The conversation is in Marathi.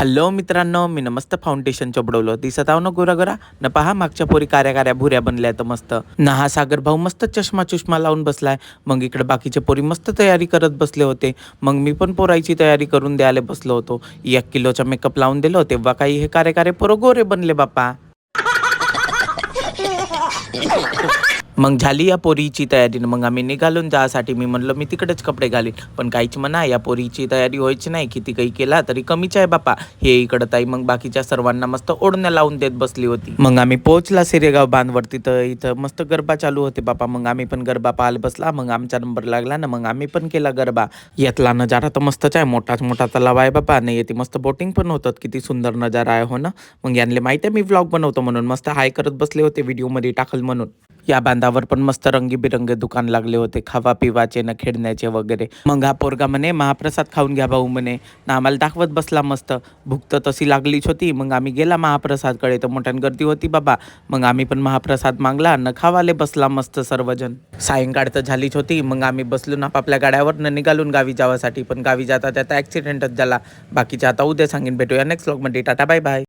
हॅलो मित्रांनो, मी मस्त फाउंडेशन चोपडवलं दिसत आहो ना गोरा गोरा न पहा मागच्या पोरी कार्या कार्या भुऱ्या बनल्या तर मस्त न हा सागर भाऊ मस्त चष्मा चष्मा लावून बसलाय. मग इकडे बाकीचे पोरी मस्त तयारी करत बसले होते. मग मी पण पोरायची तयारी करून द्यायला बसलो होतो. 1 किलोचा मेकअप लावून दिलो तेव्हा काही हे कार्य कार्य पोरं गोरे बनले बापा. मग झाली या पोरीची तयारी. मग आम्ही निघालून जासाठी मी म्हणलं मी तिकडेच कपडे घालीन, पण काहीच म्हणा या पोरीची तयारी व्हायची नाही. किती काही केला तरी कमीच आहे बापा. हे इकडं ताई मग बाकीच्या सर्वांना मस्त ओढण्या लावून देत बसली होती. मग आम्ही पोहोचला सिरेगाव बांधवरती, तर इथं मस्त गरबा चालू होते बापा. मग आम्ही पण गरबा पाहायला बसला. मग आमचा नंबर लागला ना, मग आम्ही पण केला गरबा. यातला नजारा तर मस्तच आहे. मोठाच मोठा तलाव आहे बापा. नाही येते मस्त बोटिंग पण होतात. किती सुंदर नजारा आहे हो ना. मग यांना माहिती आहे मी व्लॉग बनवतो म्हणून मस्त हाय करत बसले होते व्हिडिओमध्ये टाकल म्हणून. या बांधावर पण मस्त रंगीबिरंगी दुकान लागले होते, खावा पिवाचे ना खेळण्याचे वगैरे. मग हा पोरगा म्हणे महाप्रसाद खाऊन घ्या भाऊ म्हणे ना, आम्हाला दाखवत बसला मस्त. भूक तर तशी लागलीच होती. मग आम्ही गेला महाप्रसादकडे, तर मोठ्यान गर्दी होती बाबा. मग आम्ही पण महाप्रसाद मागला न खावाले बसला मस्त सर्वजण. सायंकाळ तर झालीच होती. मग आम्ही बसलो ना आपल्या गाड्यावर न निघालून गावी जावासाठी. पण गावी जाता त्यात ॲक्सिडेंटच झाला. बाकीच्या आता उद्या सांगेन. भेटूया नेक्स्ट व्लॉगमध्ये. Tata bye bye.